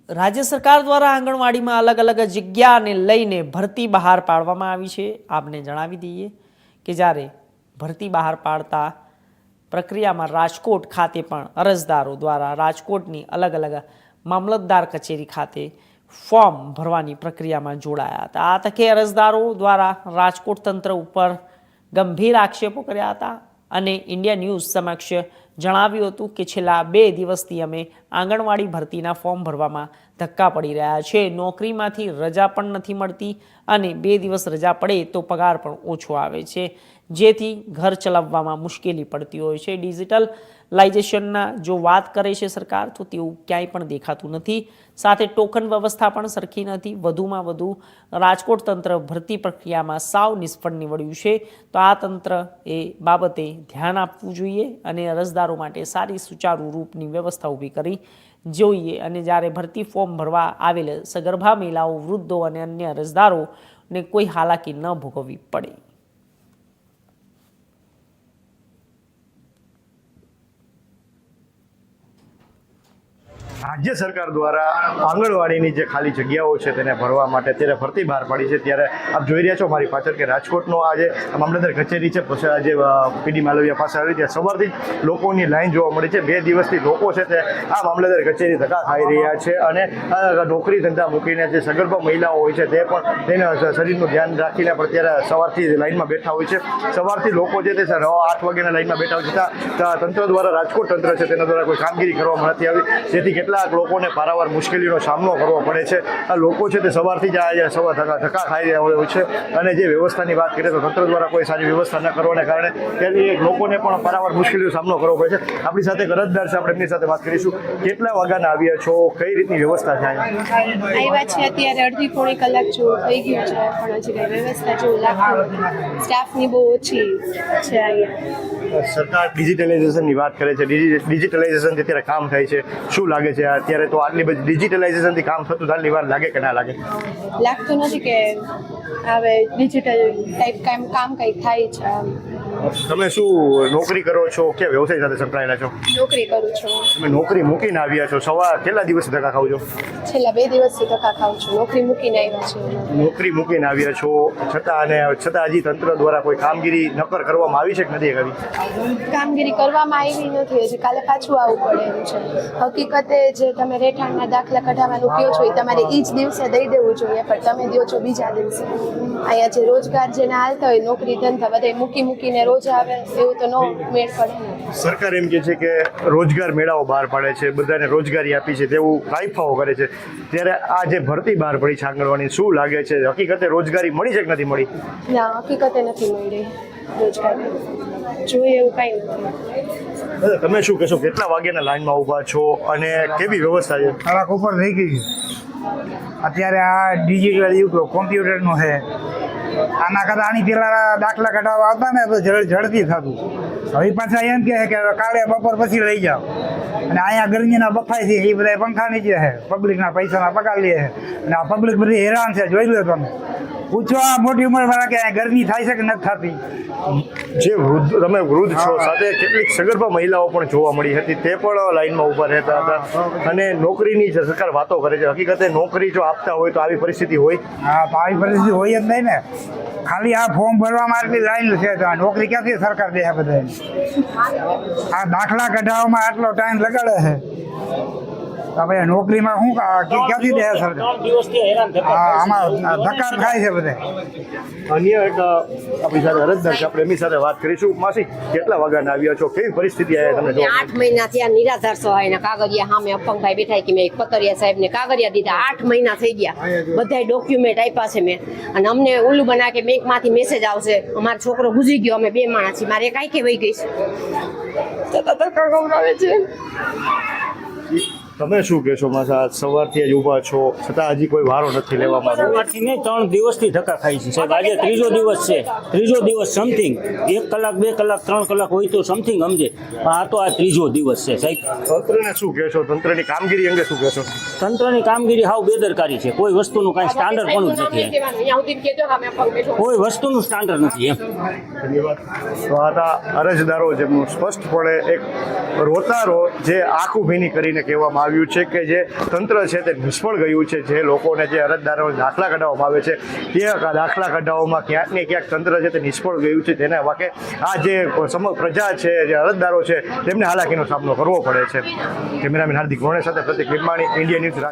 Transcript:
રાજ્ય સરકાર દ્વારા આંગણવાડીમાં અલગ અલગ જગ્યાને લઈને ભરતી બહાર પાડવામાં આવી છે। આપને જણાવી દઈએ કે જ્યારે ભરતી બહાર પાડતા પ્રક્રિયામાં રાજકોટ ખાતે પણ અરજદારો દ્વારા રાજકોટની અલગ અલગ મામલતદાર કચેરી ખાતે ફોર્મ ભરવાની પ્રક્રિયામાં જોડાયા હતા। આ તકે અરજદારો દ્વારા રાજકોટ તંત્ર ઉપર ગંભીર આક્ષેપો કર્યા હતા અને ઇન્ડિયા ન્યૂઝ સમક્ષ જણાવ્યું હતું કે છેલ્લા 2 દિવસથી અમે આંગણવાડી ભરતીના ફોર્મ ભરવામાં ધક્કા પડી રહ્યા છે। નોકરીમાંથી રજા પણ નથી મળતી અને 2 દિવસ રજા પડે તો પગાર પણ ઓછો આવે છે, જેથી ઘર ચલાવવામાં મુશ્કેલી પડતી હોય છે। ડિજિટલાઇઝેશનના જો વાત કરે છે સરકાર તો તેવું ક્યાંય પણ દેખાતું નથી, સાથે ટોકન વ્યવસ્થા પણ સરખી નથી। વધુમાં વધુ રાજકોટ તંત્ર ભરતી પ્રક્રિયામાં સાવ નિષ્ફળ નીવડ્યું છે, તો આ તંત્ર એ બાબતે ધ્યાન આપવું જોઈએ અને અરજદારો માટે સારી સુચારુ રૂપની વ્યવસ્થા ઊભી કરી જોઈએ અને જ્યારે ભરતી ફોર્મ ભરવા આવેલ સગર્ભા મહિલાઓ, વૃદ્ધો અને અન્ય અરજદારોને કોઈ હાલાકી ન ભોગવવી પડે। રાજ્ય સરકાર દ્વારા આંગણવાડીની જે ખાલી જગ્યાઓ છે તેને ભરવા માટે અત્યારે ભરતી બહાર પાડી છે। ત્યારે આપ જોઈ રહ્યા છો મારી પાછળ કે રાજકોટનો આ જે મામલતદાર કચેરી છે, પછી આજે પીડી માલવિયા પાસે આવી ત્યાં સવારથી લોકોની લાઈન જોવા મળી છે। 2 દિવસથી લોકો છે તે આ મામલતદાર કચેરી ધક્કા ખાઈ રહ્યા છે અને નોકરી ધંધા મૂકીને જે સગર્ભા મહિલાઓ હોય છે તે પણ તેના શરીરનું ધ્યાન રાખીને પણ ત્યારે સવારથી લાઈનમાં બેઠા હોય છે। સવારથી લોકો જે તે 8 વાગ્યાના લાઈનમાં બેઠા હોય છે। તંત્ર દ્વારા રાજકોટ તંત્ર છે તેના દ્વારા કોઈ કામગીરી કરવામાં નથી આવી, જેથી કેટલાક લોકોને પારાવાર મુશ્કેલીનો સામનો કરવો પડે છે। આ લોકો છે તે સવારથી જ ધક્કા ખાઈ રહ્યા હોય છે અને જે વ્યવસ્થાની વાત કરીએ તો તંત્ર દ્વારા કોઈ સારી વ્યવસ્થા ન કરવાને કારણે ત્યાંથી લોકોને પણ પારાવાર મુશ્કેલીનો સામનો કરવો પડે છે। આપણી સાથે એક અરજદાર છે, આપણે એમની સાથે વાત કરીશું। કેટલા વાગ્યાના આવ્યા છો, કઈ રીતની વ્યવસ્થા છે? આવ્યા છે અત્યારે અડધી પોણી કલાક જેવું થઈ ગયું છે, પણ હજી કઈ વ્યવસ્થા જેવું લાગતું નથી। સ્ટાફની બહુ ઓછી છે અહીંયા। સરકાર ડિજિટલાઇઝેશનની વાત કરે છે, ડિજિટલાઇઝેશનથી અત્યારે કામ થાય છે, શું લાગે છે અત્યારે? તો આટલી બધી ડિજિટલાઇઝેશનથી કામ થતું આટલી વાર લાગે કે ના લાગે? લાગતું નથી કે હવે ડિજિટલ ટાઈપ કામ કંઈક થાય છે। તમે શું નોકરી કરો છો કે વ્યવસાય સાથે સંકળાયેલા છો? નોકરી કરું છું। તમે નોકરી મૂકીને આવ્યા છો, સવાર કેટલા દિવસ ધક્કા ખાવ છો? છેલ્લા 2 દિવસથી ધક્કા ખાઉં છું। નોકરી મૂકીને આવ્યા છે। નોકરી મૂકીને આવ્યા છો છતાં હજી તંત્ર દ્વારા કોઈ કામગીરી નક્કર કરવામાં આવી છે કે નથી આવી? કામગીરી કરવામાં આવી નથી, હજી કાલે પાછું આવવું પડે એમ છે। હકીકતે જે તમે રહેઠાણના દાખલા કઢાવવાનું કહો છો એ તમારે એ જ દિવસે દઈ દેવું જોઈએ, પણ તમે દો છો બીજા દિવસે। અહીંયા જે રોજગાર જેને હાલતા હોય, નોકરી ધંધા બધા મૂકીને રોજ આવે એવું તો ન મેળ પડે ને। સરકાર એમ કહે છે કે રોજગાર મેળાઓ બહાર પાડે છે, બધાને રોજગારી આપી છે તેવું કાયફાઓ કરે છે, ત્યારે આ જે ભરતી બહાર પડી છે આંગણવાડી, શું લાગે છે હકીકતે રોજગારી મળી છે કે નથી મળી? ના, હકીકતે નથી મળી રોજગારી, જોઈએ એવું કાંઈ નથી। તમે શું કહેશો, કેટલા વાગ્યાના લાઈનમાં ઊભા છો અને કેવી વ્યવસ્થા છે? કલાક ઉપર થઈ ગઈ અત્યારે। આ ડિજિટલ યુગ કોમ્પ્યુટરનો છે, આના કરતાં આની પહેલાં દાખલા કઢાવવા આવતા ને તો ઝડપી થતું। હવે પાછા એમ કહે કે કાલે બપોર પછી લઈ જાઓ, અને અહીંયા ગરમીના બફાય છે એ બધા પંખા નીચે છે, પબ્લિકના પૈસાના પગાર લે છે અને આ પબ્લિક બધી હેરાન છે। જોઈ લો તમે, પૂછો આ મોટી ઉંમરવાળા કે ગરમી થાય છે કે નથી થતી? જે તમે વૃદ્ધ છો, સાથે કેટલીક સગર્ભા મહિલાઓ પણ જોવા મળી હતી, તે પણ લાઈનમાં ઊભા રહેતા હતા અને નોકરીની સરકાર વાતો કરે છે। હકીકતે નોકરી જો આપતા હોય તો આવી પરિસ્થિતિ હોય? હા, તો આવી પરિસ્થિતિ હોય જ નહીં ને। ખાલી આ ફોર્મ ભરવામાં આટલી લાઈન છે તો આ નોકરી ક્યાંથી સરકાર દે છે બધાને? આ દાખલા કઢાવવામાં આટલો ટાઈમ લગાડે છે, હવે નોકરીમાં શું ક્યાંથી દે સરકાર? આમાં ધક્કા થાય છે બધે। અન્ય એક આપણી સાથે અરજદાર છે, આપણે એમની સાથે વાત કરીશું। માસી, કેટલા વાગ્યાના આવ્યા છો, કેવી પરિસ્થિતિ આવે તમને? 8 મહિના થયા નિરાધાર સહાયના કાગળિયા સામે અપંગભાઈ બેઠા કે મેં કતરિયા સાહેબને કાગળિયા દીધા। 8 મહિના થઈ ગયા, બધાય ડોક્યુમેન્ટ આપ્યા છે મેં, અને અમને ઓલું બના કે બેંકમાંથી મેસેજ આવશે અમારો છોકરો ગુજરી ગયો, અમે 2 માણસ છીએ, મારે કાંઈ કે વહી ગઈ છે, ધક્કા ખવડાવે છે। તમે શું કહેશો માસા? સવારથી જ ઊભા છો છતાં હજી કોઈ વારો નથી લેવામાં આવ્યો? સવારથી નહીં, 3 દિવસથી ધક્કા ખાઈ છે સાહેબ। આજે 3જો દિવસ છે, 3જો દિવસ સમથિંગ 1 કલાક 2 કલાક 3 કલાક હોય તો સમથિંગ સમજે, પણ આ તો આ 3જો દિવસ છે સાહેબ। તંત્રને શું કહેશો? તંત્રની કામગીરી અંગે શું કહેશો? તંત્રની કામગીરી હાવ બેદરકારી છે, કોઈ વસ્તુનું કાંઈ સ્ટાન્ડર્ડ પણ જ નથી, કોઈ વસ્તુનું સ્ટાન્ડર્ડ નથી એમ। ધન્યવાદ। તો આ અરજદારો જેમનું સ્પષ્ટપણે એક રોતારો જે આંખું ભીની કરીને કહેવામાં કરવામાં આવ્યું છે કે જે તંત્ર છે તે નિષ્ફળ ગયું છે. જે લોકોને જે અરજદારો દાખલા કઢાવવામાં આવે છે તે દાખલા કઢાવવામાં ક્યાંક ને ક્યાંક તંત્ર છે તે નિષ્ફળ ગયું છે. તેના વાકે આ જે સમગ્ર પ્રજા છે, જે અરજદારો છે, તેમને હાલાકીનો સામનો કરવો પડે છે. કેમેરામેન હાર્દિક રોણે સાથે પ્રતિક લીંબાણી, ઇન્ડિયા ન્યૂઝ.